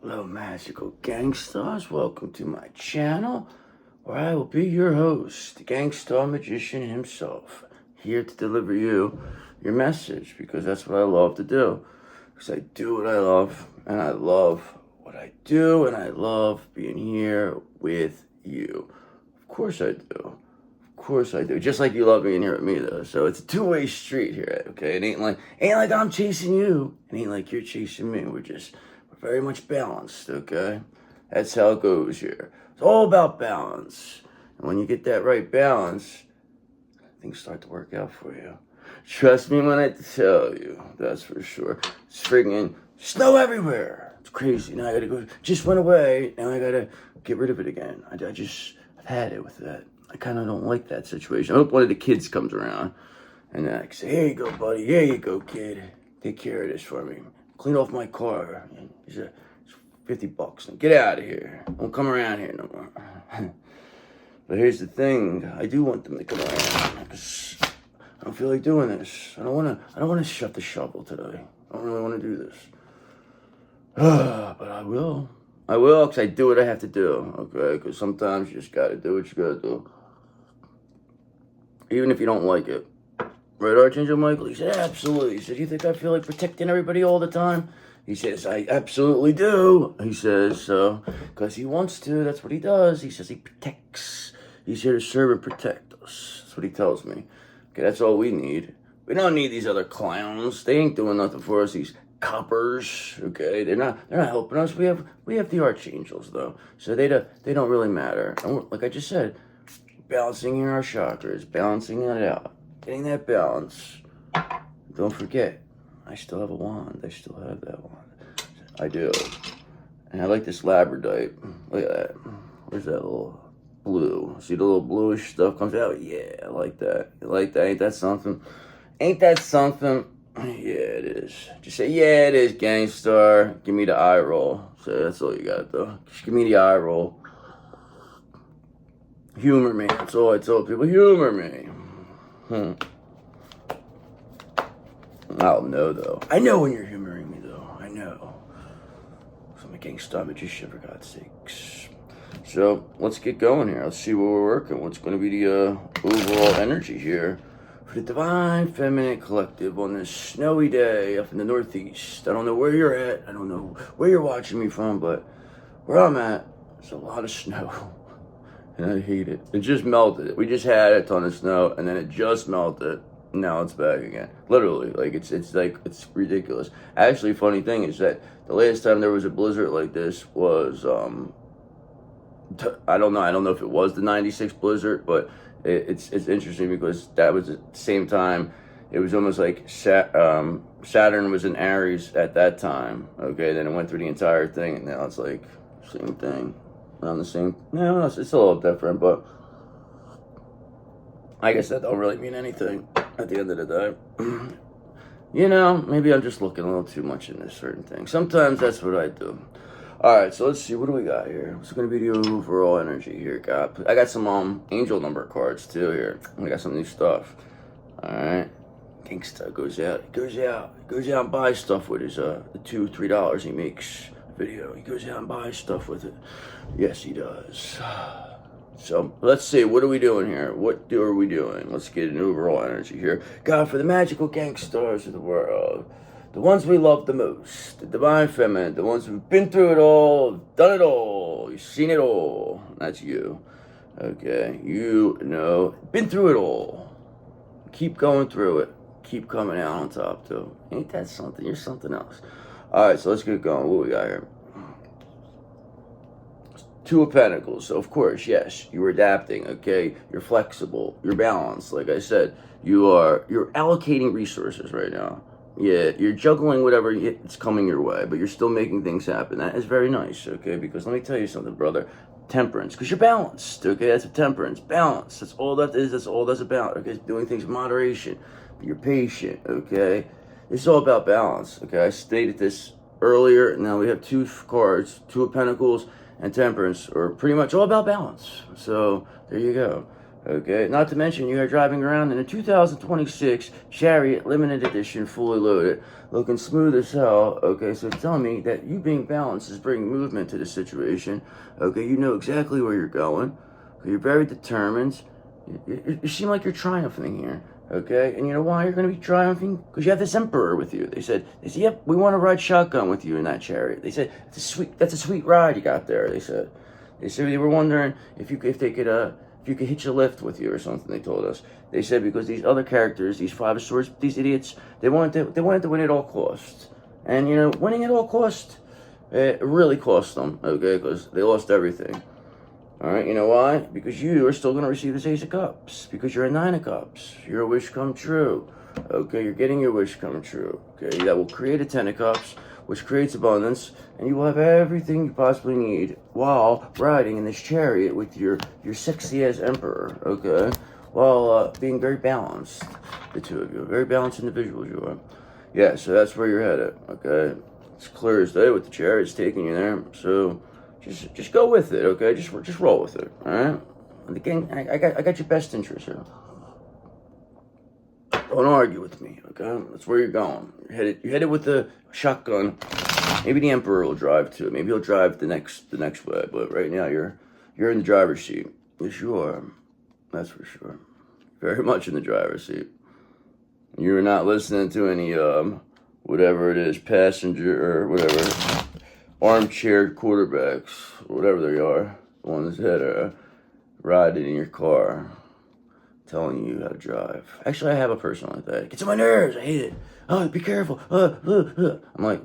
Hello, magical gangsters. Welcome to my channel, where I will be your host, the gangster magician himself, here to deliver you your message, because that's what I love to do. Because I do what I love, and I love what I do, and I love being here with you. Of course I do. Of course I do. Just like you love being here with me, though. So it's a two-way street here, okay? It ain't like I'm chasing you. It ain't like you're chasing me. We're very much balanced, okay? That's how it goes here. It's all about balance. And when you get that right balance, things start to work out for you. Trust me when I tell you, that's for sure. It's friggin' snow everywhere. It's crazy. Now I gotta go, just went away. Now I gotta get rid of it again. I've had it with that. I kind of don't like that situation. I hope one of the kids comes around and I say, here you go, buddy. Here you go, kid. Take care of this for me. Clean off my car. It's $50. Now get out of here. Don't come around here no more. But here's the thing. I do want them to come around because I don't feel like doing this. I don't want to shut the shovel today. I don't really want to do this. But I will. I will, because I do what I have to do. Okay? Because sometimes you just got to do what you got to do. Even if you don't like it. Right, Archangel Michael? He said, absolutely. He said, you think I feel like protecting everybody all the time? He says, I absolutely do. He says, so, because he wants to. That's what he does. He says he protects. He's here to serve and protect us. That's what he tells me. Okay, that's all we need. We don't need these other clowns. They ain't doing nothing for us. These coppers, okay? They're not helping us. We have the archangels, though. So they don't really matter. And like I just said, balancing in our chakras, balancing it out. Getting that balance. Don't forget, I still have a wand. I still have that wand. I do. And I like this labradorite. Look at that. Where's that little blue? See the little bluish stuff comes out? Yeah, I like that. You like that? Ain't that something? Ain't that something? Yeah, it is. Just say, yeah, it is, gangster. Give me the eye roll. So that's all you got, though. Just give me the eye roll. Humor me. That's all I tell people. Humor me. I don't know, though. I know when you're humoring me, though. I know. So I'm a gangsta magician, for God's sakes. So, let's get going here. Let's see what we're working. What's going to be the overall energy here for the Divine Feminine Collective on this snowy day up in the Northeast. I don't know where you're at. I don't know where you're watching me from, but where I'm at, there's a lot of snow. And I hate it. It just melted. We just had a ton of snow, and then it just melted. Now it's back again. Literally, like it's ridiculous. Actually, funny thing is that the last time there was a blizzard like this was I don't know if it was the '96 blizzard, but it's interesting because that was at the same time. It was almost like Saturn was in Aries at that time. Okay, then it went through the entire thing, and now it's like same thing. On the same, no, it's a little different, but I guess that don't really mean anything at the end of the day. You know, maybe I'm just looking a little too much into certain things. Sometimes that's what I do. All right, so let's see, what do we got here? What's going to be the overall energy here? I got some angel number cards too here. I got some new stuff. All right, gangsta goes out and buys stuff with his the $2-3 he makes. Video. He goes out and buys stuff with it. Yes, he does. So, let's see. What are we doing here? Are we doing? Let's get an overall energy here. God, for the magical gangsters of the world. The ones we love the most. The Divine Feminine. The ones who've been through it all. Done it all. You've seen it all. That's you. Okay. You know. Been through it all. Keep going through it. Keep coming out on top, too. Ain't that something? You're something else. Alright, so let's get going. What we got here? Two of Pentacles. So, of course, yes, you're adapting, okay? You're flexible. You're balanced. Like I said, you're allocating resources right now. Yeah, you're juggling whatever it's coming your way, but you're still making things happen. That is very nice, okay? Because let me tell you something, brother. Temperance, because you're balanced, okay? That's a temperance. Balance. That's all that is. That's all that's about, okay? Doing things in moderation. You're patient, okay? It's all about balance, okay? I stated this earlier. Now we have two cards, Two of Pentacles and Temperance, are pretty much all about balance. So, there you go. Okay, not to mention you are driving around in a 2026 Chariot limited edition, fully loaded, looking smooth as hell. Okay, so tell me that you being balanced is bringing movement to the situation. Okay, you know exactly where you're going. You're very determined. You seem like you're triumphing here. Okay, and you know why you're going to be triumphing? Because you have this emperor with you. They said, yep, we want to ride shotgun with you in that Chariot. They said, that's a sweet ride you got there. They said they were wondering if you could hitch a lift with you or something. They told us. They said because these other characters, these Five of Swords, these idiots, they wanted to win at all costs. And you know, winning at all costs, it really cost them. Okay, because they lost everything. All right, you know why? Because you are still going to receive this Ace of Cups. Because you're a Nine of Cups. Your wish come true. Okay, you're getting your wish come true. Okay, that will create a Ten of Cups, which creates abundance, and you will have everything you possibly need while riding in this Chariot with your sexy ass emperor. Okay, while being very balanced, the two of you, very balanced individuals you are. Yeah, so that's where you're headed. Okay, it's clear as day with the Chariot's taking you there. So just go with it. Okay, just roll with it. All right. And again, I got your best interest here. Don't argue with me, okay? That's where you're going. You're headed with the shotgun. Maybe the Emperor will drive too. Maybe he'll drive the next way. But right now you're in the driver's seat. Yes, you are. That's for sure. Very much in the driver's seat. You're not listening to any whatever it is, passenger or whatever, armchair quarterbacks, whatever they are, the ones that are riding in your car, telling you how to drive. Actually, I have a person like that. It gets on my nerves. I hate it. Oh, be careful. I'm like,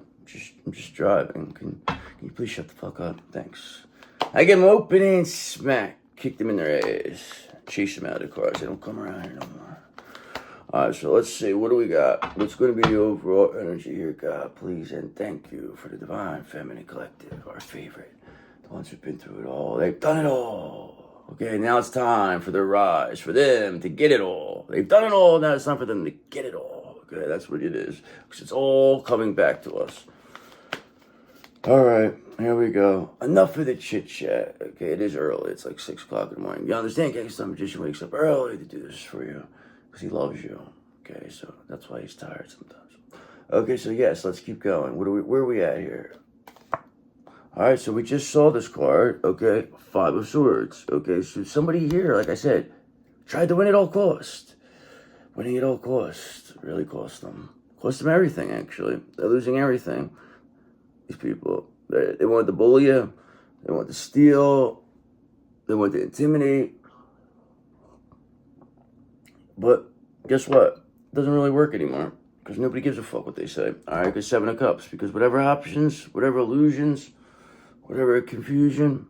I'm just driving. Can you please shut the fuck up? Thanks. I get them open and smack. Kick them in their ass. Chase them out of the car. Say, don't come around here no more. Alright, so let's see. What do we got? What's going to be the overall energy here? God, please, and thank you for the Divine Feminine Collective, our favorite. The ones who've been through it all. They've done it all. Okay, now it's time for their rise, for them to get it all. They've done it all, now it's time for them to get it all. Okay, that's what it is. Because it's all coming back to us. Alright, here we go. Enough of the chit-chat. Okay, it is early. It's like 6 o'clock in the morning. You understand, Gangsta Magician wakes up early to do this for you. Because he loves you. Okay, so that's why he's tired sometimes. Okay, so yes, let's keep going. Where are we at here? Alright, so we just saw this card. Okay, Five of Swords. Okay, so somebody here, like I said, tried to win at all cost. Winning at all cost. Really cost them. Cost them everything, actually. They're losing everything. These people. They want to bully you. They want to steal. They want to intimidate. But guess what? It doesn't really work anymore. Because nobody gives a fuck what they say. Alright, because Seven of Cups. Because whatever options, whatever illusions, whatever confusion,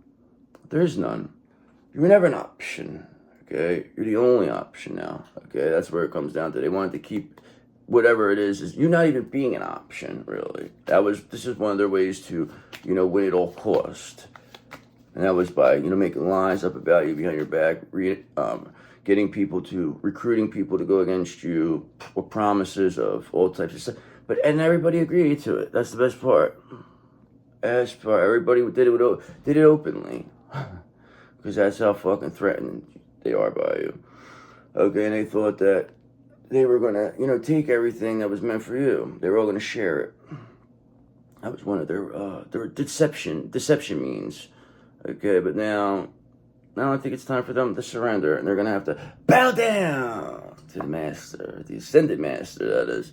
there's none. You were never an option. Okay? You're the only option now. Okay? That's where it comes down to. They wanted to keep whatever it is you not even being an option, really. This is one of their ways to, win at all cost. And that was by, making lies up about you behind your back, getting people recruiting people to go against you, or promises of all types of stuff. And everybody agreed to it. That's the best part. Everybody did it openly. Because that's how fucking threatened they are by you. Okay, and they thought that they were gonna, take everything that was meant for you. They were all gonna share it. That was one of their deception means. Okay, but now I think it's time for them to surrender, and they're going to have to bow down to the master, the ascended master, that is.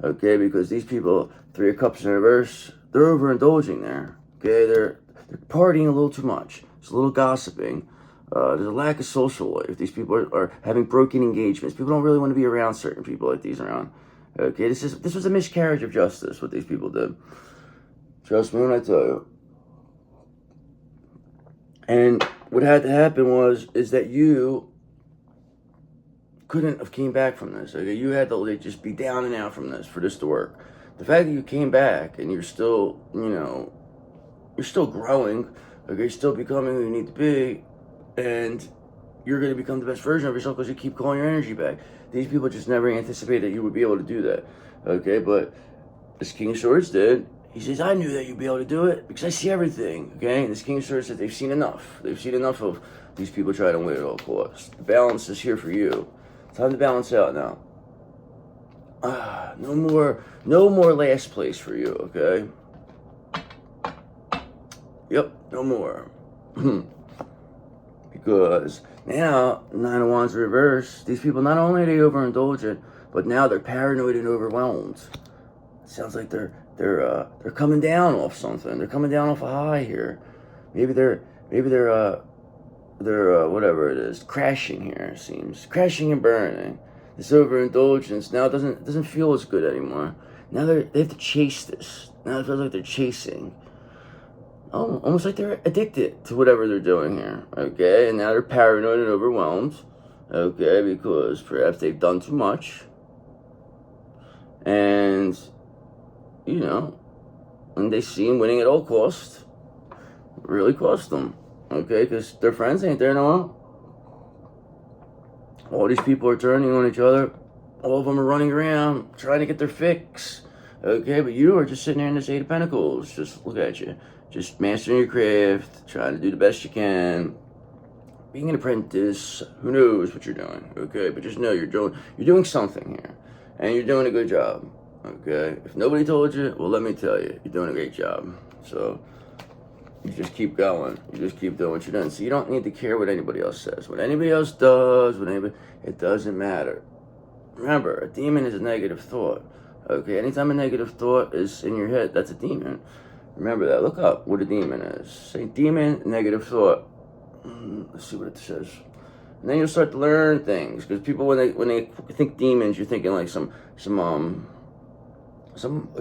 Okay, because these people, Three of Cups in reverse, they're overindulging there. Okay, they're partying a little too much. There's a little gossiping. There's a lack of social life. These people are having broken engagements. People don't really want to be around certain people like these around. Okay, this was a miscarriage of justice, what these people did. Trust me when I tell you. And what had to happen is that you couldn't have came back from this. Okay? You had to just be down and out from this for this to work. The fact that you came back and you're still, you're still growing. Okay, you're still becoming who you need to be, and you're going to become the best version of yourself because you keep calling your energy back. These people just never anticipated that you would be able to do that. Okay, but this King of Swords did. He says, I knew that you'd be able to do it because I see everything, okay? And this King of Swords said they've seen enough. They've seen enough of these people trying to win at all costs. The balance is here for you. Time to balance out now. No more last place for you, okay? Yep, no more. Because now, Nine of Wands reverse, these people, not only are they overindulgent, but now they're paranoid and overwhelmed. It sounds like they're coming down off something. They're coming down off a high here. Maybe they're whatever it is, crashing here, it seems. Crashing and burning. This overindulgence now doesn't feel as good anymore. Now they have to chase this. Now it feels like they're chasing. Oh, almost like they're addicted to whatever they're doing here. Okay, and now they're paranoid and overwhelmed. Okay, because perhaps they've done too much. And, you know, and they see him winning at all costs. Really cost them. Okay, because their friends ain't there no more. All these people are turning on each other. All of them are running around trying to get their fix. Okay, but you are just sitting there in this Eight of Pentacles. Just look at you. Just mastering your craft, trying to do the best you can. Being an apprentice, who knows what you're doing, okay? But just know you're doing something here. And you're doing a good job, okay? If nobody told you, well, let me tell you, you're doing a great job. So you just keep going. You just keep doing what you're doing. So you don't need to care what anybody else says. What anybody else does, it doesn't matter. Remember, a demon is a negative thought. Okay, anytime a negative thought is in your head, that's a demon. Remember that. Look up what a demon is. Say demon, negative thought. Let's see what it says. And then you'll start to learn things. Because people, when they think demons, you're thinking like some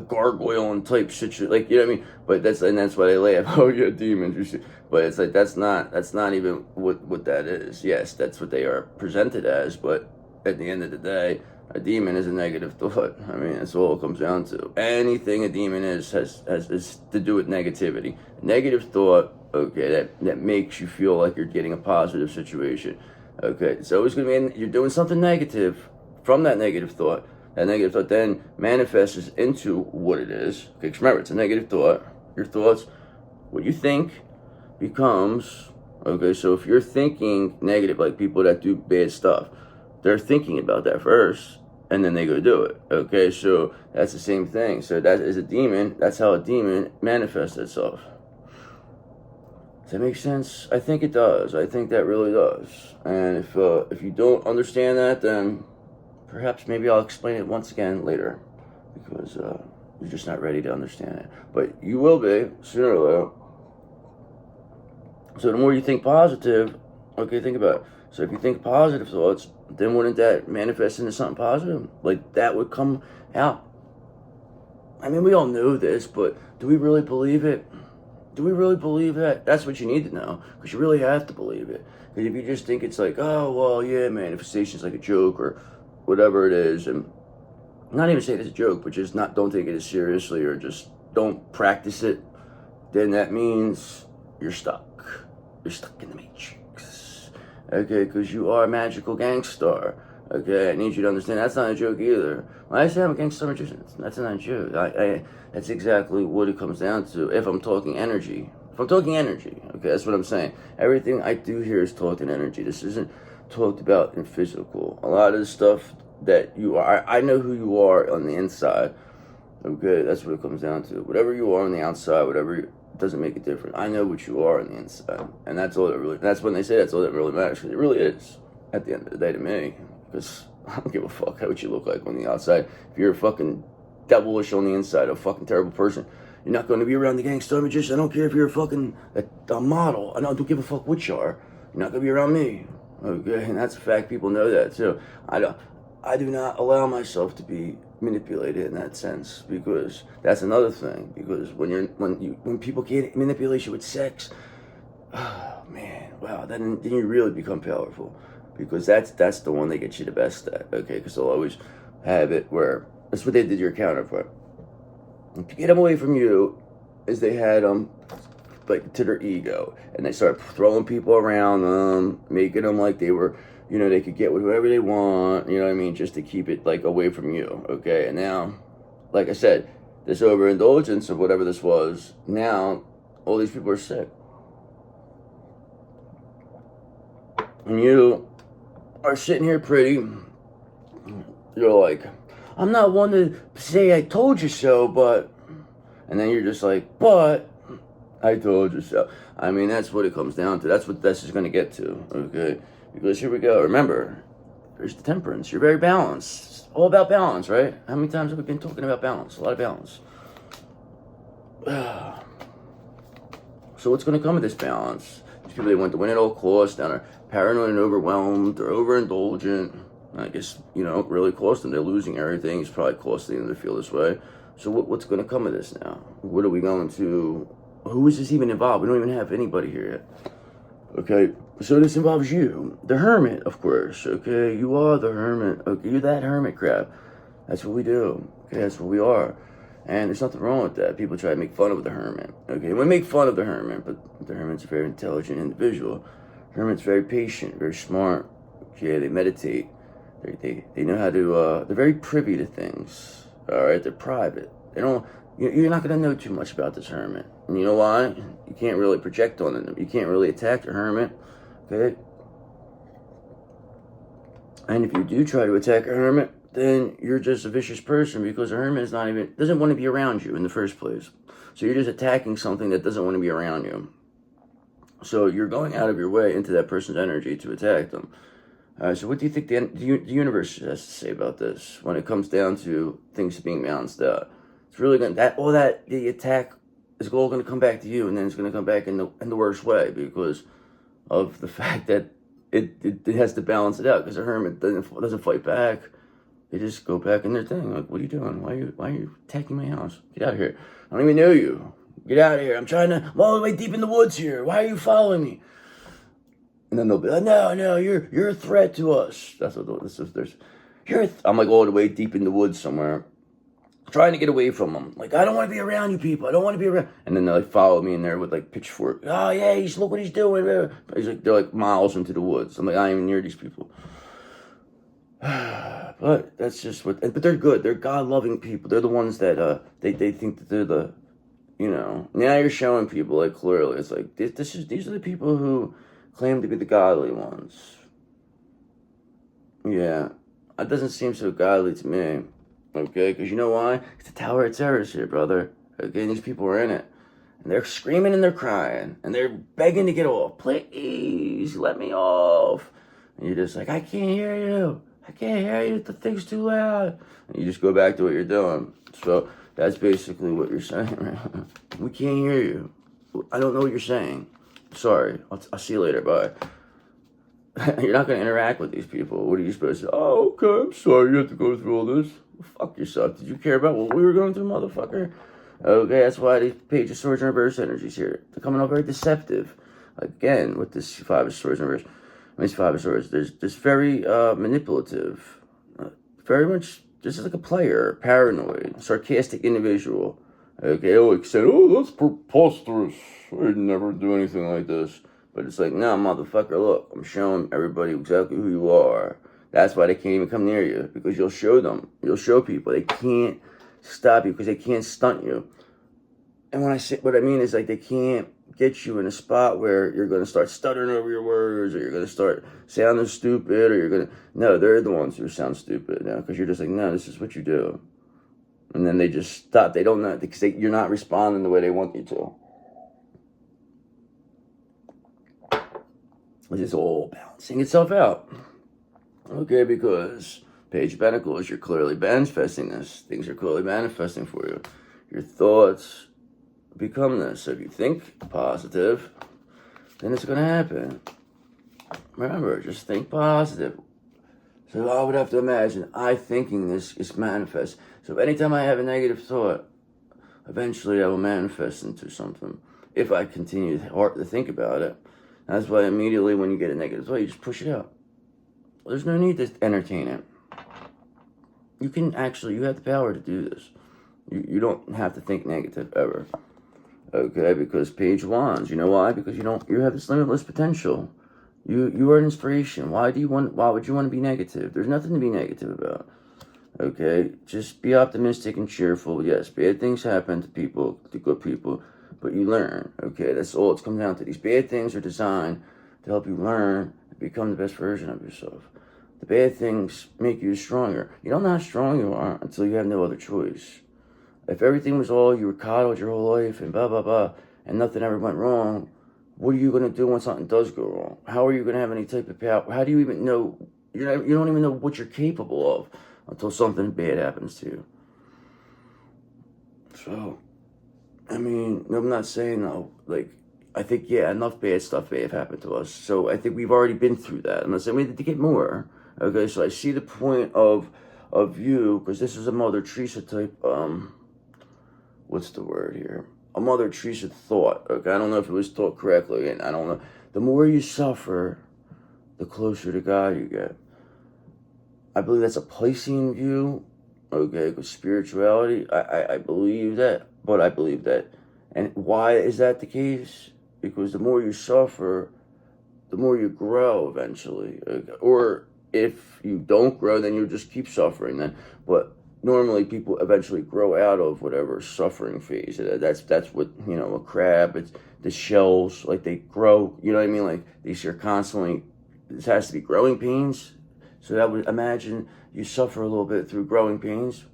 gargoyle and type situation, like, you know what I mean? But that's why they laugh. Oh yeah, demons. But it's like that's not even what that is. Yes, that's what they are presented as. But at the end of the day, a demon is a negative thought. I mean, that's all it comes down to. Anything a demon is has to do with negativity. Negative thought, okay, that makes you feel like you're getting a positive situation. Okay, it's always going to be, you're doing something negative from that negative thought. That negative thought then manifests into what it is. Okay, because remember, it's a negative thought. Your thoughts, what you think becomes, okay, so if you're thinking negative, like people that do bad stuff, they're thinking about that first, and then they go do it. Okay, so that's the same thing. So that is a demon. That's how a demon manifests itself. Does that make sense? I think it does. I think that really does. And if you don't understand that, then perhaps maybe I'll explain it once again later, because you're just not ready to understand it. But you will be sooner or later. So the more you think positive, okay, think about it. So if you think positive thoughts, then wouldn't that manifest into something positive? Like that would come out. I mean, we all know this, but do we really believe it? Do we really believe that? That's what you need to know, because you really have to believe it. Because if you just think it's like, oh, well, yeah, manifestation's like a joke or whatever it is, and not even say it's a joke, but just don't take it as seriously, or just don't practice it, then that means you're stuck. You're stuck in the matrix. Okay, because you are a magical gangster. Okay, I need you to understand that's not a joke either. When I say I'm a gangster magician, that's not a joke. That's exactly what it comes down to. If I'm talking energy, okay, that's what I'm saying. Everything I do here is talked in energy. This isn't talked about in physical. A lot of the stuff that you are, I know who you are on the inside. Okay, that's what it comes down to. Whatever you are on the outside, it doesn't make a difference. I know what you are on the inside, and that's all that really. That's when they say that's all that really matters, because it really is at the end of the day to me. Because I don't give a fuck how you look like on the outside. If you're a fucking devilish on the inside, a fucking terrible person, you're not going to be around the gangster magician. I don't care if you're a fucking a model. I don't give a fuck what you are. You're not going to be around me. Okay, and that's a fact. People know that too. I do not allow myself to be manipulated in that sense, because that's another thing. Because when people get manipulation with sex, oh man, wow, then you really become powerful, because that's the one they get you the best at. Okay, because they'll always have it where that's what they did your counterpart. And to get them away from you, is they had them like to their ego, and they started throwing people around them, making them like they were, you know, they could get with whoever they want, you know what I mean, just to keep it like away from you. Okay, and now, like I said, this overindulgence of whatever this was, now all these people are sick. And you are sitting here pretty. You're like, I'm not one to say I told you so, but... And then you're just like, but I told you so. I mean, that's what it comes down to. That's what this is going to get to, okay? Because here we go. Remember, there's the temperance. You're very balanced. It's all about balance, right? How many times have we been talking about balance? A lot of balance. So what's going to come of this balance? These people, they want to win at all costs, and are paranoid and overwhelmed, or overindulgent. I guess, really cost them. They're losing everything. It's probably costing them to feel this way. So what's going to come of this now? What are we going to... Who is this even involved? We don't even have anybody here yet. Okay, so this involves you. The hermit, of course. Okay, you are the hermit. Okay, you're that hermit crap. That's what we do. Okay, that's what we are. And there's nothing wrong with that. People try to make fun of the hermit. Okay, we make fun of the hermit, but the hermit's a very intelligent individual. The hermit's very patient, very smart. Okay, they meditate. They know how to... they're very privy to things. All right, they're private. They don't. You're not gonna know too much about this hermit, and you know why? You can't really project on them. You can't really attack the hermit, okay? And if you do try to attack a hermit, then you're just a vicious person because the hermit is doesn't want to be around you in the first place. So you're just attacking something that doesn't want to be around you. So you're going out of your way into that person's energy to attack them. So what do you think the universe has to say about this when it comes down to things being balanced out? It's really going to, the attack is all going to come back to you, and then it's going to come back in the worst way because of the fact that it has to balance it out because the hermit doesn't fight back. They just go back in their thing. Like, what are you doing? Why are you attacking my house? Get out of here. I don't even know you. Get out of here. I'm all the way deep in the woods here. Why are you following me? And then they'll be like, no, you're a threat to us. That's what this is. I'm like all the way deep in the woods somewhere, trying to get away from them. Like, I don't want to be around you people. I don't want to be around. And then they like follow me in there with like pitchfork. Oh yeah, look what he's doing. They're like miles into the woods. I'm like, I ain't even near these people. But that's just but they're good. They're God-loving people. They're the ones that they think that they're the, now you're showing people like clearly. It's like these are the people who claim to be the godly ones. Yeah, that doesn't seem so godly to me. Okay, because you know why? It's the Tower of Terrors here, brother. Okay, these people are in it. And they're screaming and they're crying. And they're begging to get off. Please, let me off. And you're just like, I can't hear you. I can't hear you. The thing's too loud. And you just go back to what you're doing. So that's basically what you're saying, right? We can't hear you. I don't know what you're saying. Sorry, I'll see you later, bye. You're not going to interact with these people. What are you supposed to say? Oh, okay, I'm sorry you have to go through all this. Well, fuck yourself. Did you care about what we were going through, motherfucker? Okay, that's why these Page of Swords and Reverse energies here. They're coming out very deceptive. Again, with this Five of Swords and Reverse. These Five of Swords, there's this very manipulative. Very much, this is like a player, paranoid, sarcastic individual. Okay, like said, oh, that's preposterous. I'd never do anything like this. But it's like, no, motherfucker, look, I'm showing everybody exactly who you are. That's why they can't even come near you, because you'll show them. You'll show people. They can't stop you because they can't stunt you. And what I mean is, like, they can't get you in a spot where you're going to start stuttering over your words, or you're going to start sounding stupid, or you're going to... No, they're the ones who sound stupid now, because you're just like, no, this is what you do. And then they just stop. They don't know, because you're not responding the way they want you to. Which is all balancing itself out. Okay, because Page of Pentacles, you're clearly manifesting this. Things are clearly manifesting for you. Your thoughts become this. So if you think positive, then it's going to happen. Remember, just think positive. So I would have to imagine I thinking this is manifest. So anytime I have a negative thought, eventually I will manifest into something. If I continue to think about it. That's why immediately when you get a negative thought, you just push it out. There's no need to entertain it. You have the power to do this. You don't have to think negative ever. Okay, because Page Wands, you know why? Because you have this limitless potential. You are an inspiration. Why would you want to be negative? There's nothing to be negative about. Okay, just be optimistic and cheerful. Yes, bad things happen to people, to good people, but you learn. Okay, that's all it's come down to. These bad things are designed to help you learn to become the best version of yourself. The bad things make you stronger. You don't know how strong you are until you have no other choice. If everything was all you were coddled your whole life and blah blah blah, and nothing ever went wrong, what are you gonna do when something does go wrong? How are you gonna have any type of power? How do you even know? You don't even know what you're capable of until something bad happens to you. So, I mean, I'm not saying though, like, I think, yeah, enough bad stuff may have happened to us. So I think we've already been through that. I'm not saying we need to get more. Okay, so I see the point of you, because this is a Mother Teresa type, what's the word here? A Mother Teresa thought. Okay, I don't know if it was thought correctly, and I don't know. The more you suffer, the closer to God you get. I believe that's a Piscean view, okay, with spirituality. I believe that, but I believe that. And why is that the case? Because the more you suffer, the more you grow eventually. Okay? Or if you don't grow, then you just keep suffering then. But normally people eventually grow out of whatever suffering phase. That's what, a crab, it's the shells, like they grow, you know what I mean? Like these are constantly, this has to be growing pains. So that would, imagine you suffer a little bit through growing pains.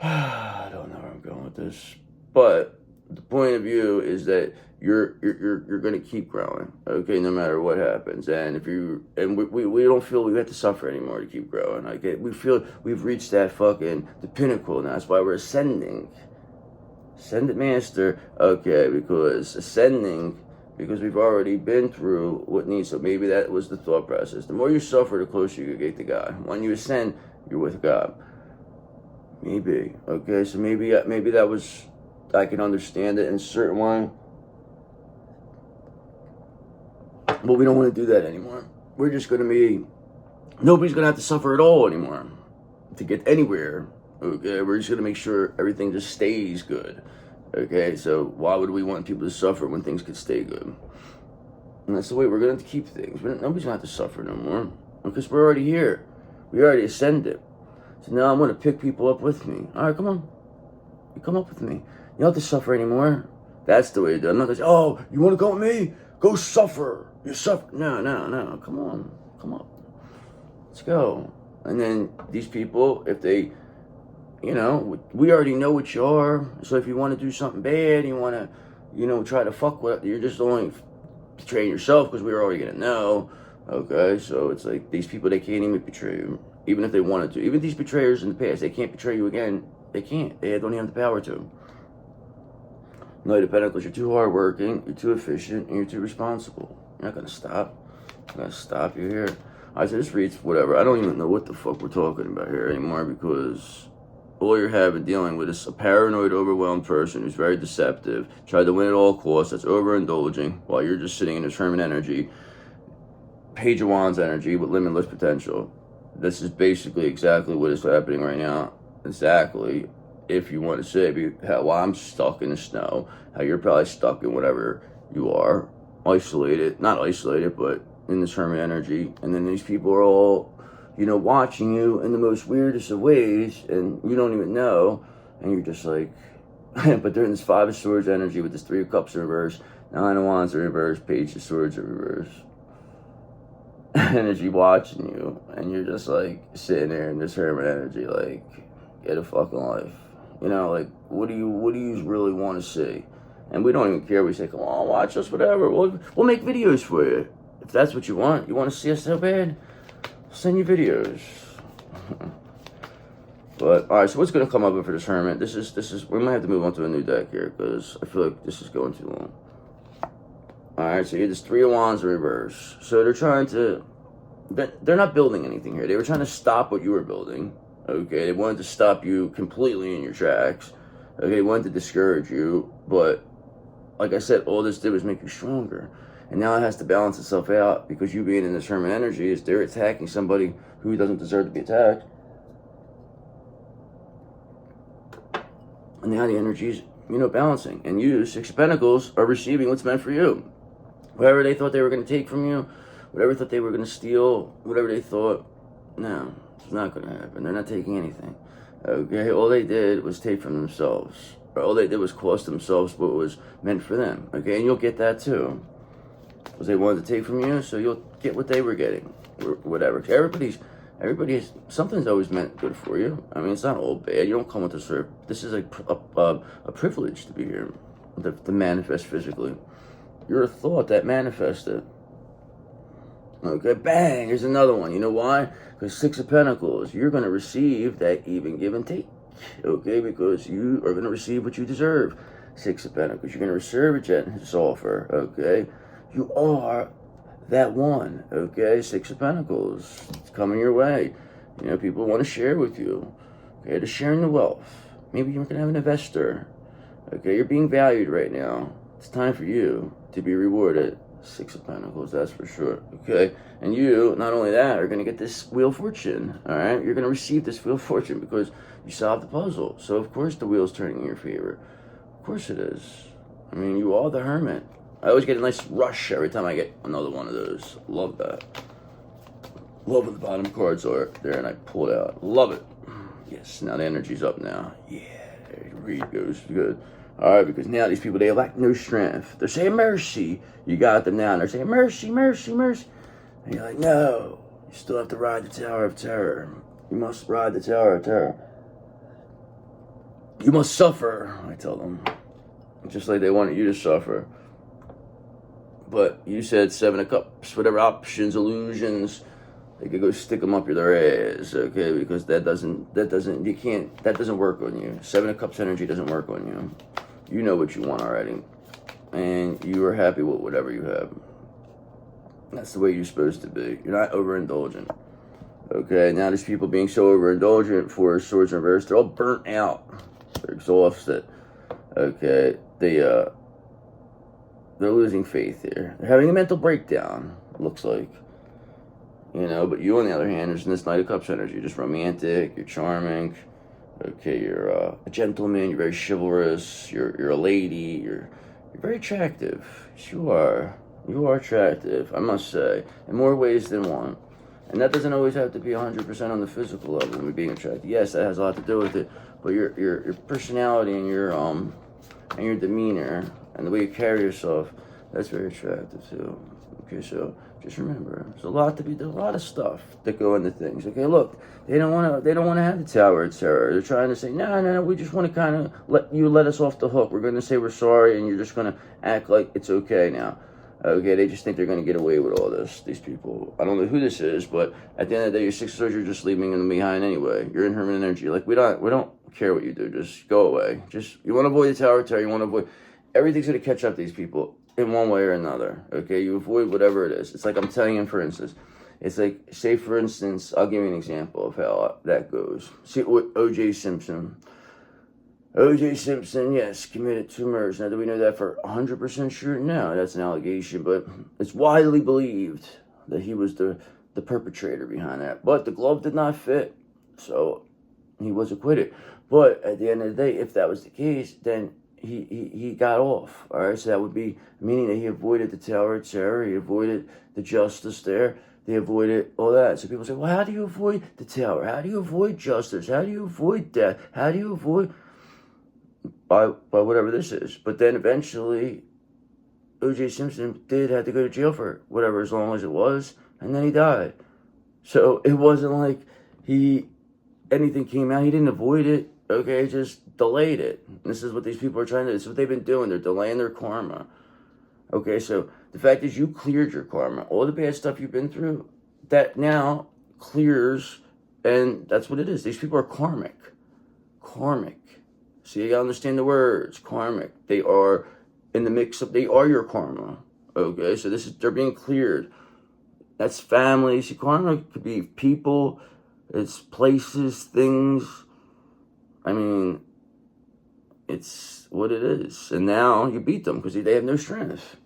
I don't know where I'm going with this, but the point of view is that you're gonna keep growing, okay, no matter what happens. And if you and we don't feel we have to suffer anymore to keep growing. Okay, we feel we've reached that fucking the pinnacle now. That's why we're ascending. Ascend it, master. Okay, because ascending. Because we've already been through what needs. So maybe that was the thought process. The more you suffer, the closer you get to God. When you ascend, you're with God. Maybe. Okay, so maybe that was, I can understand it in a certain way. But we don't want to do that anymore. We're just going to be, nobody's going to have to suffer at all anymore to get anywhere. Okay, we're just going to make sure everything just stays good. Okay, so why would we want people to suffer when things could stay good? And that's the way we're going to have to keep things. Nobody's going to have to suffer no more. Because we're already here. We already ascended. So now I'm going to pick people up with me. All right, come on. You come up with me. You don't have to suffer anymore. That's the way to do it. I'm not going to say, oh, you want to go with me? Go suffer. You suffer. No. Come on. Come up. Let's go. And then these people, if they, we already know what you are. So if you want to do something bad, you want to, try to fuck with it, you're just only betraying yourself because we're already going to know. Okay, so it's like these people, they can't even betray you, even if they wanted to. Even these betrayers in the past, they can't betray you again. They can't. They don't even have the power to. Knight of Pentacles, you're too hardworking, you're too efficient, and you're too responsible. You're not going to stop. I'm going to stop you here. All right, so this reads whatever. I don't even know what the fuck we're talking about here anymore because all you're having dealing with is a paranoid, overwhelmed person who's very deceptive, tried to win at all costs, that's overindulging, while you're just sitting in this Hermit energy, Page of Wands energy with limitless potential. This is basically exactly what is happening right now. Exactly. If you want to say how I'm stuck in the snow, how you're probably stuck in whatever you are, isolated, not isolated, but in this Hermit energy. And then these people are all, watching you in the most weirdest of ways, and you don't even know, and you're just like, but they're in this Five of Swords energy with this Three of Cups in reverse, Nine of Wands in reverse, Page of Swords in reverse. Energy watching you, and you're just like sitting there in this Hermit energy, like, get a fucking life. Like, what do you really want to see? And we don't even care. We say, come on, watch us, whatever. We'll make videos for you. If that's what you want. You want to see us so bad? Send you videos. But, alright, so what's going to come up for this Hermit? This is, we might have to move on to a new deck here, because I feel like this is going too long. Alright, so you have this Three of Wands in reverse. So they're trying to, they're not building anything here. They were trying to stop what you were building. Okay, they wanted to stop you completely in your tracks. Okay, they wanted to discourage you, but like I said, all this did was make you stronger. And now it has to balance itself out because you being in this Hermit energy is they're attacking somebody who doesn't deserve to be attacked. And now the energy's, balancing. And you, Six of Pentacles, are receiving what's meant for you. Whatever they thought they were going to take from you, whatever they thought they were going to steal, whatever they thought, no. It's not going to happen. They're not taking anything. Okay, all they did was take from themselves. Or all they did was cost themselves what was meant for them. Okay, and you'll get that too. Because they wanted to take from you, so you'll get what they were getting. Or whatever. Everybody's, something's always meant good for you. I mean, it's not all bad. You don't come with this sort of, this is a privilege to be here, to manifest physically. You're a thought that manifested. Okay, bang, here's another one. You know why? Because Six of Pentacles, you're going to receive that even give and take. Okay, because you are going to receive what you deserve. Six of Pentacles, you're going to reciprocate his offer. Okay, you are that one. Okay, Six of Pentacles, it's coming your way. You know, people want to share with you. Okay, they're sharing the wealth. Maybe you're going to have an investor. Okay, you're being valued right now. It's time for you to be rewarded. Six of Pentacles, that's for sure. Okay, and you, not only that, are going to get this Wheel of Fortune. All right, you're going to receive this Wheel of Fortune because you solved the puzzle. So of course the wheel's turning in your favor. Of course it is. I mean, you are the Hermit. I always get a nice rush every time I get another one of those. Love that. Love what the bottom cards are there, and I pull it out. Love it. Yes, now the energy's up now. Yeah, read goes good. All right, because now these people, they lack no strength. They're saying mercy. You got them now, and they're saying mercy, mercy, mercy. And you're like, no, you still have to ride the Tower of Terror. You must ride the Tower of Terror. You must suffer, I tell them. Just like they wanted you to suffer. But you said Seven of Cups, whatever options, illusions, they could go stick them up their ass, okay? Because that doesn't work on you. Seven of Cups energy doesn't work on you. You know what you want already. And you are happy with whatever you have. That's the way you're supposed to be. You're not overindulgent. Okay, now there's people being so overindulgent for Swords Reversed. They're all burnt out. They're exhausted. Okay, they're losing faith here. They're having a mental breakdown, it looks like. You know, but you on the other hand, there's this Knight of Cups energy. You're just romantic, you're charming. Okay, you're a gentleman, you're very chivalrous, you're a lady, you're very attractive. Yes, you are. You are attractive, I must say, in more ways than one. And that doesn't always have to be 100% on the physical level when we're being attracted. Yes, that has a lot to do with it, but your personality and your demeanor and the way you carry yourself, that's very attractive too. Okay, so just remember, there's a lot of stuff that go into things. Okay, look, they don't want to have the Tower of Terror. They're trying to say, no, we just want to kind of let us off the hook. We're going to say we're sorry, and you're just going to act like it's okay now. Okay, they just think they're going to get away with all this, these people. I don't know who this is, but at the end of the day, your Six of Swords, you're just leaving them behind anyway. You're in Hermit energy. Like, we don't care what you do. Just go away. You want to avoid the Tower of Terror. You want to avoid... Everything's going to catch up to these people in one way or another. Okay, you avoid whatever it is. It's like I'm telling you, for instance. It's like, say, for instance, I'll give you an example of how that goes. See, O.J. Simpson. O.J. Simpson, yes, committed 2 murders. Now, do we know that for 100% sure? No, that's an allegation, but it's widely believed that he was the perpetrator behind that. But the glove did not fit, so he was acquitted. But at the end of the day, if that was the case, then he got off. All right, so that would be meaning that he avoided the Tower of Terror. He avoided the justice there. They avoided all that. So people say, well, how do you avoid the Tower? How do you avoid justice? How do you avoid death? How do you avoid... By whatever this is. But then eventually, O.J. Simpson did have to go to jail for whatever, as long as it was, and then he died. So it wasn't like anything came out. He didn't avoid it, okay, just delayed it. And this is what these people are trying to do. This is what they've been doing. They're delaying their karma. Okay, so the fact is you cleared your karma. All the bad stuff you've been through, that now clears, and that's what it is. These people are karmic. Karmic. So you gotta understand the words, karmic. They are in the mix of, they are your karma. Okay, so they're being cleared. That's family. See, karma could be people, it's places, things. I mean, it's what it is. And now you beat them because they have no strength.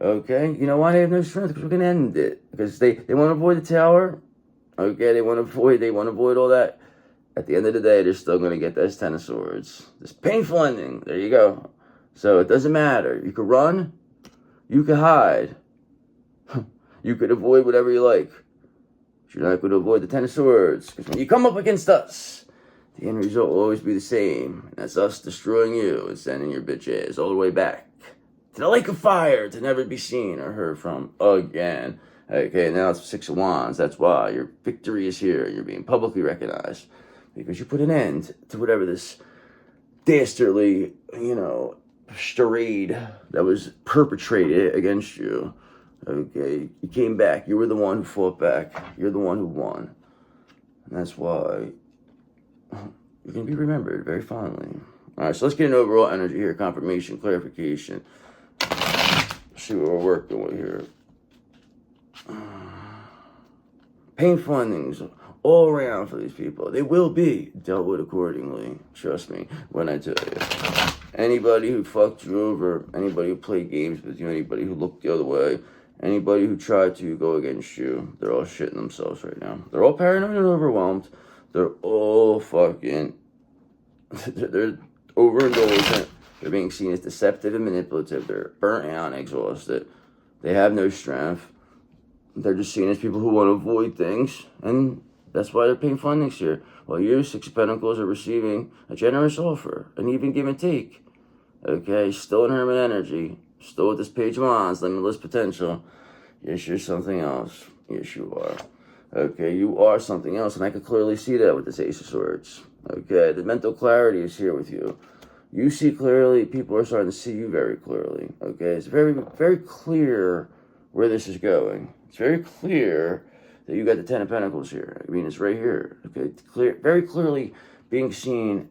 Okay, you know why they have no strength? Because we're gonna end it. Because they want to avoid the Tower. Okay, they want to avoid all that. At the end of the day, they're still going to get this Ten of Swords. This painful ending. There you go. So it doesn't matter. You could run. You could hide. You could avoid whatever you like. you're not going to avoid the Ten of Swords. Because when you come up against us, the end result will always be the same. And that's us destroying you and sending your bitch ass all the way back to the lake of fire to never be seen or heard from again. Okay, now it's 6 of Wands. That's why your victory is here. You're being publicly recognized because you put an end to whatever this dastardly, charade that was perpetrated against you. Okay, you came back. You were the one who fought back. You're the one who won. And that's why you're going to be remembered very fondly. All right, so let's get an overall energy here. Confirmation, clarification. See what we're working with here. Pain findings all around for these people. They will be dealt with accordingly. Trust me when I tell you. Anybody who fucked you over, anybody who played games with you, anybody who looked the other way, anybody who tried to go against you, they're all shitting themselves right now. They're all paranoid and overwhelmed. They're all fucking... they're overindulgent. They're being seen as deceptive and manipulative. They're burnt out and exhausted. They have no strength. They're just seen as people who want to avoid things. And that's why they're paying fundings here. While you, 6 of Pentacles, are receiving a generous offer. An even give and take. Okay, still in Hermit energy. Still with this Page of Wands, limitless potential. Yes, you're something else. Yes, you are. Okay, you are something else. And I could clearly see that with this Ace of Swords. Okay, the mental clarity is here with you. You see clearly, people are starting to see you very clearly, okay? It's very, very clear where this is going. It's very clear that you got the 10 of Pentacles here. I mean, it's right here, okay? It's clear, very clearly being seen,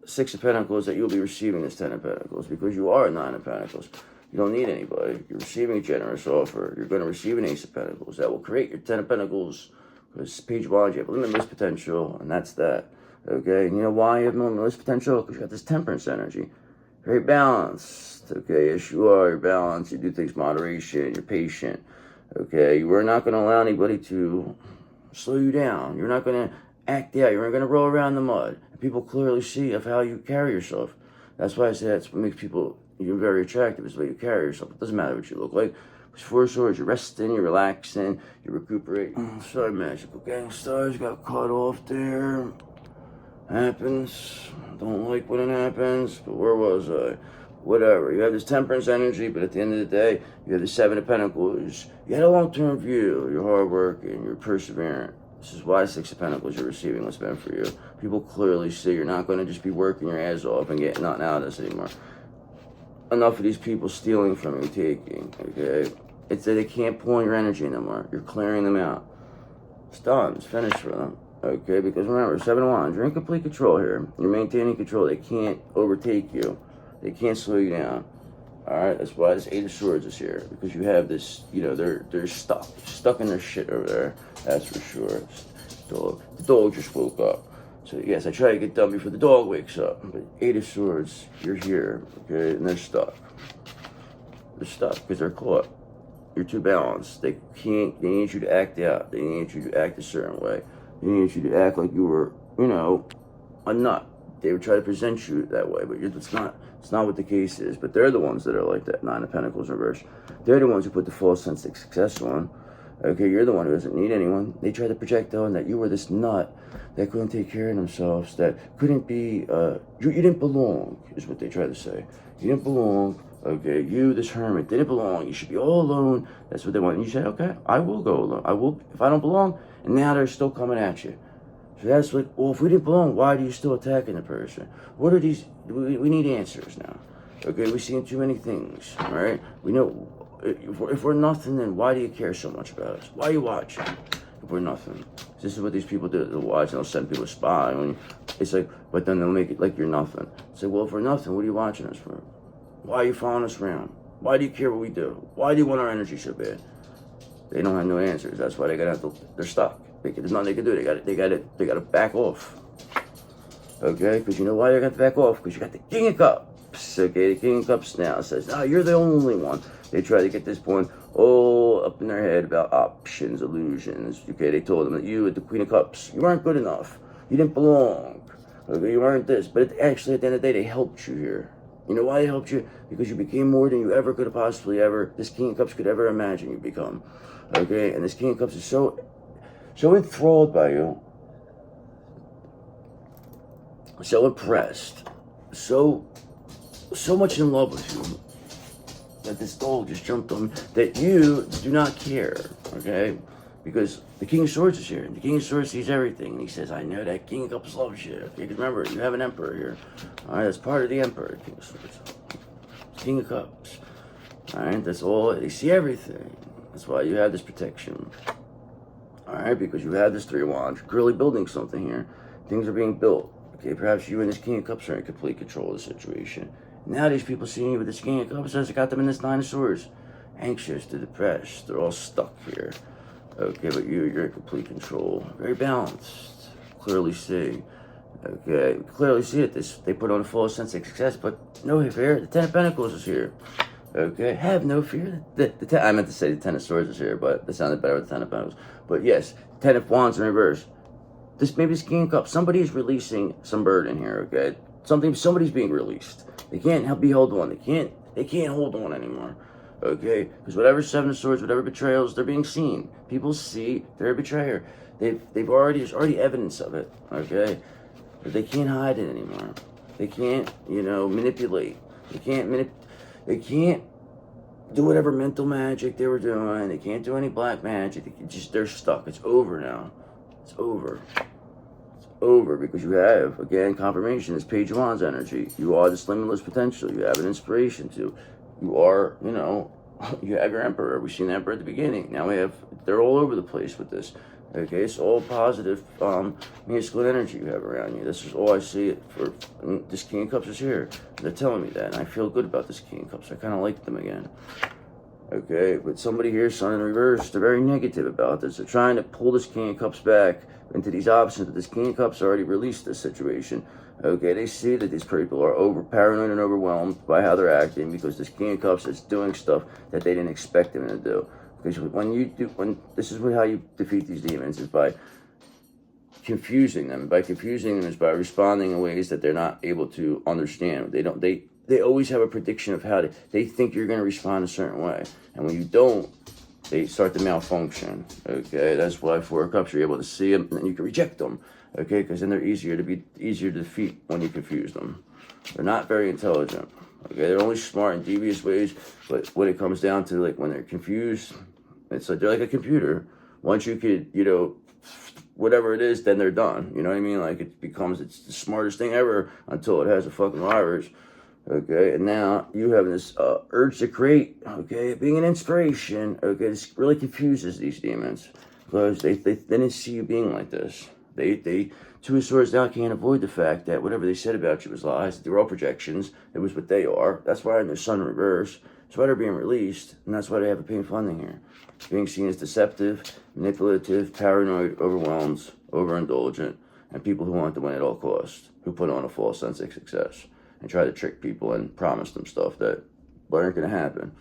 6 of Pentacles, that you'll be receiving this 10 of Pentacles because you are a 9 of Pentacles. You don't need anybody. You're receiving a generous offer. You're going to receive an Ace of Pentacles. That will create your 10 of Pentacles because Page of Wands, you have limitless potential, and that's that. Okay, and you know why you have limitless potential? Because you got this temperance energy. Very balanced. Okay, yes you are. You're balanced. You do things moderation. You're patient. Okay, you are not going to allow anybody to slow you down. You're not going to act out. You're not going to roll around the mud. People clearly see of how you carry yourself. That's why I say that's what makes people, you're very attractive, is the way you carry yourself. It doesn't matter what you look like. It's 4 swords. You're resting. You're relaxing. You're recuperating. Sorry, magical gangsters got cut off there. Happens. Don't like when it happens, but where was I? Whatever. You have this temperance energy, but at the end of the day, you have the 7 of Pentacles. You had a long-term view. You're hardworking. You're perseverant. This is why 6 of Pentacles you're receiving what's meant for you. People clearly see you're not going to just be working your ass off and getting nothing out of this anymore. Enough of these people stealing from you, taking, okay? It's that they can't pull on your energy anymore. You're clearing them out. It's done. It's finished for them. Okay, because remember, 7 of Wands, you're in complete control here. You're maintaining control. They can't overtake you. They can't slow you down. Alright, that's why this 8 of Swords is here. Because you have this, they're stuck in their shit over there. That's for sure. The dog just woke up. So yes, I try to get done before the dog wakes up. But 8 of Swords, you're here, okay, and they're stuck. They're stuck because they're caught. You're too balanced. They need you to act out. They need you to act a certain way. They need you to act like you were, a nut. They would try to present you that way, but it's not what the case is. But they're the ones that are like that 9 of Pentacles reverse. They're the ones who put the false sense of success on. Okay, you're the one who doesn't need anyone. They try to project on that you were this nut that couldn't take care of themselves, that couldn't be, you didn't belong, is what they try to say. You didn't belong. Okay, you, this hermit, didn't belong. You should be all alone. That's what they want. And you say, okay, I will go alone. I will, if I don't belong. And now they're still coming at you. So that's like, well, if we didn't belong, why are you still attacking the person? What are these? We need answers now. Okay, we've seen too many things, all right? We know, if we're nothing, then why do you care so much about us? Why are you watching if we're nothing? This is what these people do. They'll watch and they'll send people a spy. And it's like, but then they'll make it like you're nothing. It's like, well, if we're nothing, what are you watching us for? Why are you following us around? Why do you care what we do? Why do you want our energy so bad? They don't have no answers. That's why they're stuck. There's nothing they can do. They got to back off. Okay? Because you know why they're going to back off? Because you got the King of Cups. Okay? The King of Cups now says, no, you're the only one. They try to get this point all up in their head about options, illusions. Okay? They told them that you, at the Queen of Cups, you weren't good enough. You didn't belong. Okay? You weren't this. But actually, at the end of the day, they helped you here. You know why they helped you? Because you became more than you ever could have possibly this King of Cups could ever imagine you become. Okay? And this King of Cups is so so enthralled by you, so impressed, so much in love with you, that this doll just jumped on me, that you do not care, okay? Because the King of Swords is here, and the King of Swords sees everything, and he says, I know that King of Cups loves you, okay? Because remember, you have an Emperor here, all right? That's part of the Emperor, King of Swords. King of Cups, all right? That's all, they see everything. That's why you have this protection, all right? Because you have this Three of Wands, you're clearly building something here. Things are being built, okay? Perhaps you and this King of Cups are in complete control of the situation. Now these people seeing you with this King of Cups has got them in this Nine of Swords. Anxious, they're depressed, they're all stuck here. Okay, but you're in complete control. Very balanced. Clearly see. Okay, clearly see it. They put on a full sense of success, but no fear. The Ten of Pentacles is here. Okay, have no fear. I meant to say the Ten of Swords is here, but that sounded better with the Ten of Pentacles. But yes, Ten of Wands in reverse. Maybe this King of Cups. Somebody is releasing some burden here. Okay, somebody's being released. They can't be held on. They can't hold on anymore. Okay, because whatever Seven of Swords, whatever betrayals, they're being seen. People see they're a betrayer. There's already evidence of it. Okay, but they can't hide it anymore. They can't, manipulate. They can't do whatever mental magic they were doing. They can't do any black magic. They're stuck. It's over now. It's over. Over, because you have, again, confirmation, this Page of Wands energy. You are this limitless potential. You have an inspiration to. You are, you have your Emperor. We've seen the Emperor at the beginning. Now they're all over the place with this. Okay, it's all positive, masculine energy you have around you. This is all I see it for. This King of Cups is here. They're telling me that, and I feel good about this King of Cups. I kind of like them again. Okay, but somebody here, Sun in reverse, they're very negative about this. They're trying to pull this King of Cups back into these options, but this King of Cups already released this situation. Okay, they see that these people are paranoid and overwhelmed by how they're acting, because this King of Cups is doing stuff that they didn't expect them to do. Because this is how you defeat these demons, is by confusing them. By confusing them is by responding in ways that they're not able to understand. They always have a prediction of how they think you're going to respond a certain way, and when you don't, they start to malfunction. Okay, that's why Four of Cups, you're able to see them, and then you can reject them. Okay, because then they're easier to defeat when you confuse them. They're not very intelligent. Okay, they're only smart in devious ways, but when it comes down to, like, when they're confused, it's like they're like a computer. Once you could, whatever it is, then they're done. You know what I mean? Like, it's the smartest thing ever until it has a fucking virus. Okay, and now you have this urge to create, okay, being an inspiration. Okay, this really confuses these demons, because they didn't see you being like this. Two of Swords now can't avoid the fact that whatever they said about you was lies. They were all projections. It was what they are. That's why they're Sun in reverse. That's why they're being released, and that's why they have a painful ending here. Being seen as deceptive, manipulative, paranoid, overwhelmed, overindulgent, and people who want to win at all costs, who put on a false sense of success and try to trick people and promise them stuff that weren't going to happen.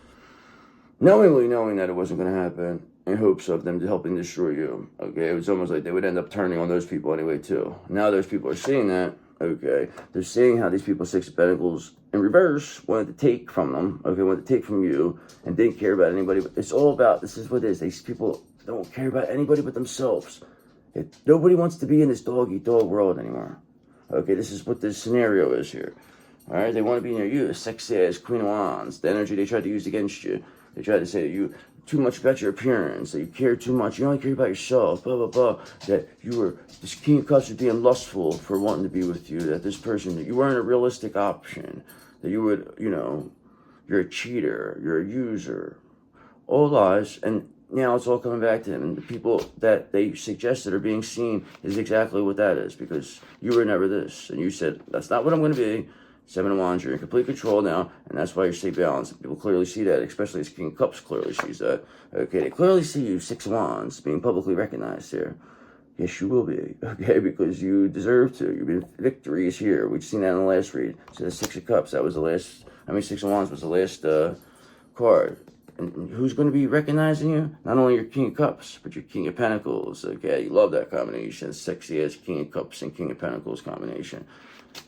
Knowing that it wasn't going to happen, in hopes of them helping destroy you. Okay, it was almost like they would end up turning on those people anyway too. Now those people are seeing that. Okay, they're seeing how these people, Six of Pentacles in reverse, wanted to take from them. Okay, wanted to take from you and didn't care about anybody. But it's all about, this is what it is. These people don't care about anybody but themselves. Nobody wants to be in this dog-eat-dog world anymore. Okay, this is what this scenario is here. All right, they want to be near you, the sexy-ass Queen of Wands, the energy they tried to use against you. They tried to say that you too much about your appearance, that you care too much, you only care about yourself, blah, blah, blah, that this King of Cups was being lustful for wanting to be with you, that this person, that you weren't a realistic option, that you would, you're a cheater, you're a user, all lies, and now it's all coming back to them, and the people that they suggested are being seen is exactly what that is, because you were never this, and you said, that's not what I'm going to be. Seven of Wands, you're in complete control now, and that's why you stay balanced. People clearly see that, especially as King of Cups clearly sees that. Okay, they clearly see you, Six of Wands, being publicly recognized here. Yes, you will be, okay, because you deserve to. You've been, victory is here. We've seen that in the last read. So the Six of Cups, that was the last, Six of Wands was the last card. And who's going to be recognizing you? Not only your King of Cups, but your King of Pentacles. Okay, you love that combination. Sexy as King of Cups and King of Pentacles combination.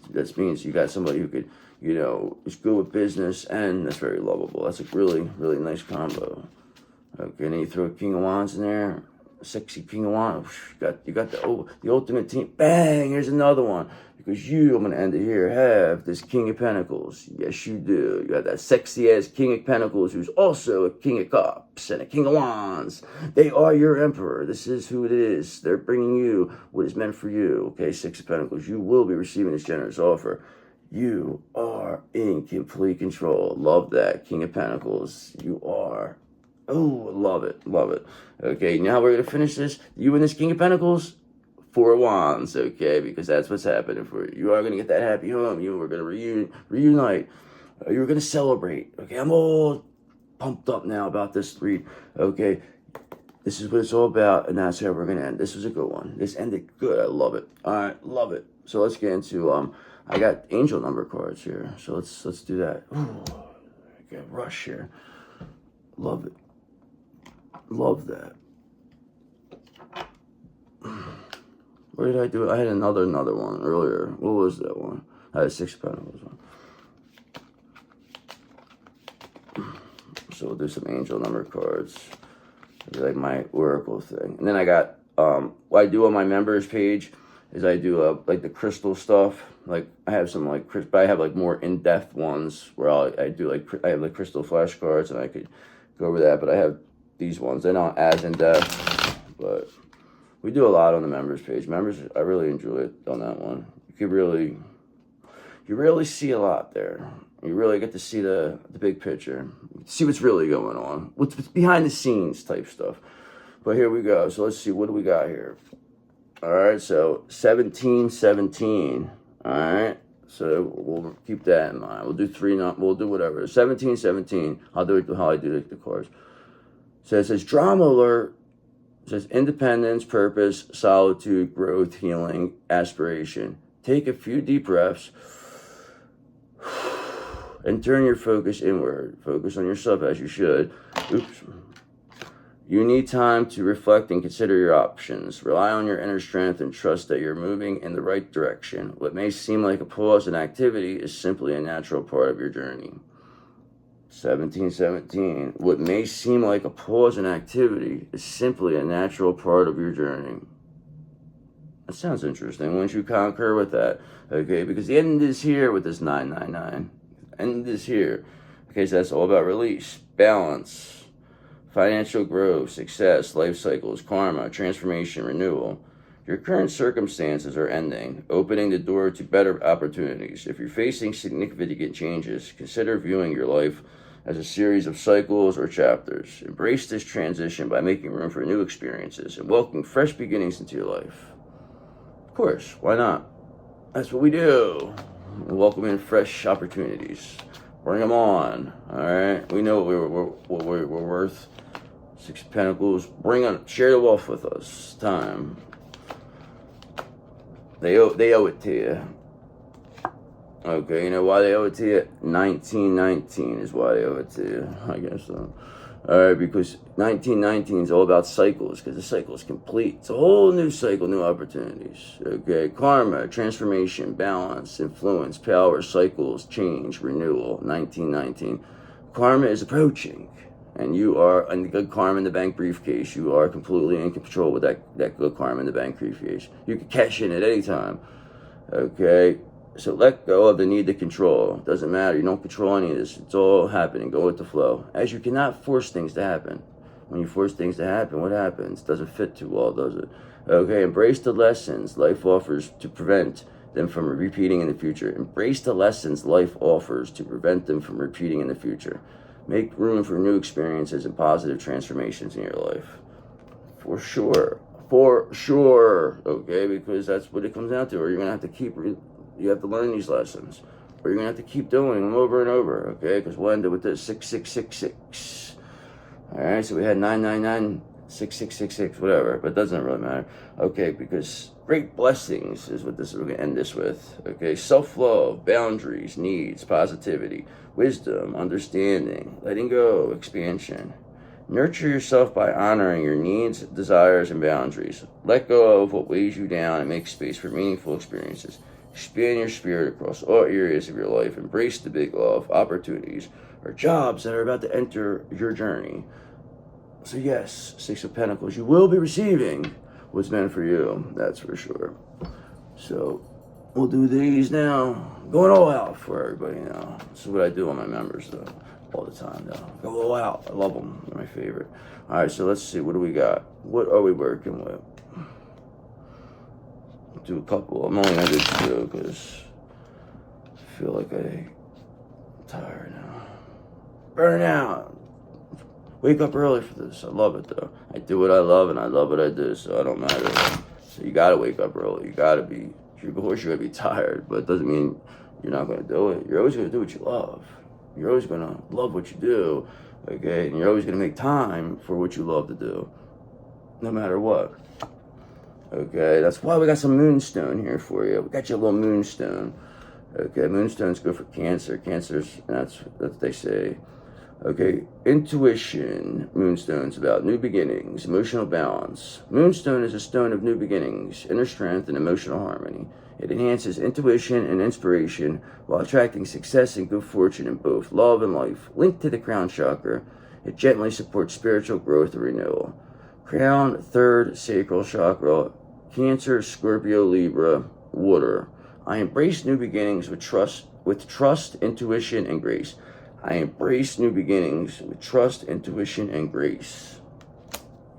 That means you got somebody who could, is good with business, and that's very lovable. That's a really, really nice combo. Okay, and then you throw a King of Wands in there. sexy King of Wands. You got the ultimate team. Bang, here's another one. Because I'm going to end it here, have this King of Pentacles. Yes, you do. You got that sexy-ass King of Pentacles who's also a King of Cups and a King of Wands. They are your Emperor. This is who it is. They're bringing you what is meant for you. Okay, Six of Pentacles. You will be receiving this generous offer. You are in complete control. Love that, King of Pentacles. You are. Oh, love it. Love it. Okay, now we're going to finish this. You and this King of Pentacles. Four of Wands, okay, because that's what's happening for you. You are going to get that happy home. You are going to reunite. You're going to celebrate. Okay, I'm all pumped up now about this read. Okay, this is what it's all about, and that's how we're going to end. This was a good one. This ended good. I love it. All right, love it. So let's get into I got angel number cards here. So let's do that. Ooh, I got rush here. Love it. Love that. Where did I do it? I had another one earlier. What was that one? I had a Six of Pentacles one. So we'll do some angel number cards. It's like my oracle thing. And then I got, what I do on my members page is I do like the crystal stuff. Like I have some like, but I have like more in-depth ones where I do like, I have like crystal flashcards and I could go over that. But I have these ones. They're not as in-depth, but we do a lot on the members page. Members, I really enjoy it on that one. You really see a lot there. You really get to see the big picture. See what's really going on. What's behind the scenes type stuff. But here we go. So let's see, what do we got here? All right, so 1717. All right, so we'll keep that in mind. We'll do we'll do whatever. 1717. I'll do it how I do the cards. So it says drama alert. It says independence, purpose, solitude, growth, healing, aspiration. Take a few deep breaths and turn your focus inward. Focus on yourself as you should. Oops. You need time to reflect and consider your options. Rely on your inner strength and trust that you're moving in the right direction. What may seem like a pause in activity is simply a natural part of your journey. 1717. What may seem like a pause in activity is simply a natural part of your journey. That sounds interesting. Once you concur with that, okay, because the end is here with this 999. End is here. Okay, so that's all about release, balance, financial growth, success, life cycles, karma, transformation, renewal. Your current circumstances are ending, opening the door to better opportunities. If you're facing significant changes, consider viewing your life as a series of cycles or chapters. Embrace this transition by making room for new experiences and welcoming fresh beginnings into your life. Of course, why not? That's what we do. We welcome in fresh opportunities. Bring them on, all right? We know what we're worth. Six of Pentacles. Share the wealth with us. Time. They owe it to you. Okay, you know why they owe it to you? 1919 is why they owe it to you. I guess so. Alright, because 1919 is all about cycles, because the cycle is complete. It's a whole new cycle, new opportunities. Okay, karma, transformation, balance, influence, power, cycles, change, renewal. 1919. Karma is approaching, and you are in the good karma in the bank briefcase. You are completely in control with that good karma in the bank briefcase. You can cash in at any time. Okay, so let go of the need to control. It doesn't matter. You don't control any of this. It's all happening. Go with the flow. As you cannot force things to happen. When you force things to happen, what happens? It doesn't fit too well, does it? Okay, embrace the lessons life offers to prevent them from repeating in the future. Embrace the lessons life offers to prevent them from repeating in the future. Make room for new experiences and positive transformations in your life. For sure. For sure. Okay, because that's what it comes down to. Or you're going to have to you have to learn these lessons. Or you're going to have to keep doing them over and over. Okay, because we'll end up with this 6666. Alright, so we had 999, 6666, whatever. But it doesn't really matter. Okay, because great blessings is what we're going to end this with. Okay, self-love, boundaries, needs, positivity, wisdom, understanding, letting go, expansion. Nurture yourself by honoring your needs, desires, and boundaries. Let go of what weighs you down and make space for meaningful experiences. Expand your spirit across all areas of your life. Embrace the big love, opportunities, or jobs that are about to enter your journey. So yes, Six of Pentacles. You will be receiving what's meant for you. That's for sure. So we'll do these now. Going all out for everybody now. This is what I do on my members, though. All the time, though. Go all out. I love them. They're my favorite. All right, so let's see. What do we got? What are we working with? Do a couple. I'm only going to do two because I feel like I'm tired now. Burn out. Wake up early for this. I love it, though. I do what I love, and I love what I do, so it don't matter. So you got to wake up early. You got to be, of course, you're going to be tired, but it doesn't mean you're not going to do it. You're always going to do what you love. You're always going to love what you do, okay? And you're always going to make time for what you love to do, no matter what. Okay, that's why we got some moonstone here for you. We got you a little moonstone. Okay, moonstone's good for Cancer. Cancer's, that's what they say. Okay, intuition. Moonstone's about new beginnings, emotional balance. Moonstone is a stone of new beginnings, inner strength, and emotional harmony. It enhances intuition and inspiration while attracting success and good fortune in both love and life. Linked to the crown chakra, it gently supports spiritual growth and renewal. Crown, third sacral chakra, Cancer, Scorpio, Libra, water. I embrace new beginnings with trust, intuition, and grace. I embrace new beginnings with trust, intuition, and grace.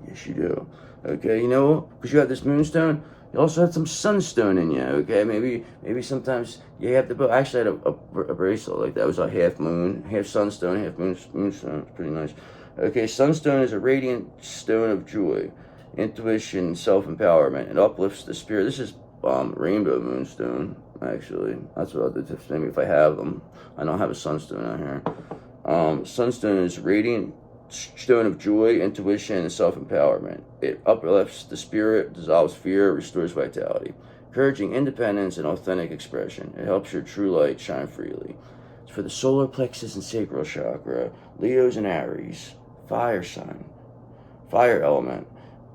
Yes, you do. Okay, you know, because you have this moonstone, you also have some sunstone in you. Okay, maybe sometimes you have the. Actually, I had a bracelet like that. It was a half moon, half sunstone, half moonstone. It's pretty nice. Okay, sunstone is a radiant stone of joy, intuition, self-empowerment. It uplifts the spirit. This is rainbow moonstone. Actually, that's what I'll do to maybe if I have them. I don't have a sunstone out here. Sunstone is radiant stone of joy, intuition, and self-empowerment. It uplifts the spirit, dissolves fear, restores vitality, encouraging independence and authentic expression. It helps your true light shine freely. It's for the solar plexus and sacral chakra, Leos and Aries, fire sign, fire element.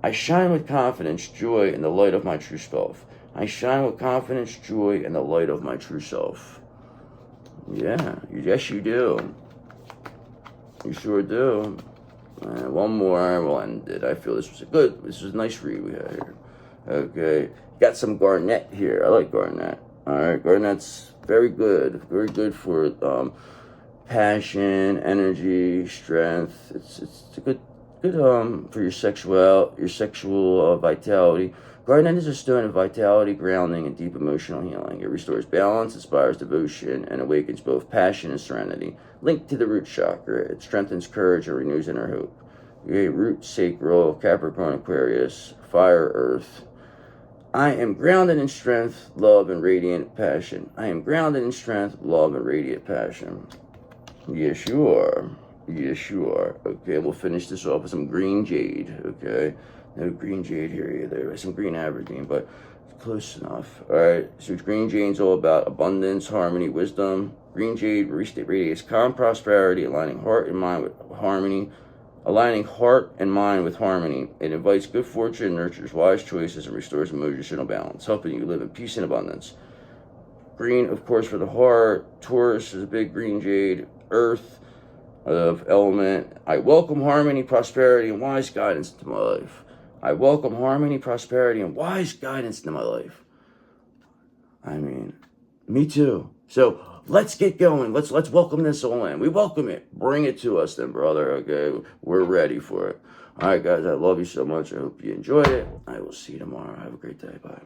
I shine with confidence, joy, and the light of my true self. I shine with confidence, joy, and the light of my true self. Yeah, yes you do. You sure do. One more, we'll end it. I feel this was a nice read we had here. Okay, got some garnet here. I like garnet. All right, garnet's very good for passion, energy, strength. It's a good for your sexual vitality. Garnet is a stone of vitality, grounding, and deep emotional healing. It restores balance, inspires devotion, and awakens both passion and serenity. Linked to the root chakra, it strengthens courage and renews inner hope. Okay, root, sacral, Capricorn, Aquarius, fire, earth. I am grounded in strength, love, and radiant passion. I am grounded in strength, love, and radiant passion. Yes, you are. Yes, you are. Okay, we'll finish this off with some green jade. Okay, no green jade here either. Some green aberdeen, but close enough. All right, so green jade's all about abundance, harmony, wisdom. Green jade radiates calm prosperity, aligning heart and mind with harmony. It invites good fortune, nurtures wise choices, and restores emotional balance, helping you live in peace and abundance. Green, of course, for the heart. Taurus is a big green jade. Earth of element. I welcome harmony, prosperity, and wise guidance into my life. I welcome harmony, prosperity, and wise guidance into my life. I mean, me too. So let's get going. Let's welcome this all in. We welcome it. Bring it to us then, brother. Okay, we're ready for it. All right, guys, I love you so much. I hope you enjoyed it. I will see you tomorrow. Have a great day. Bye.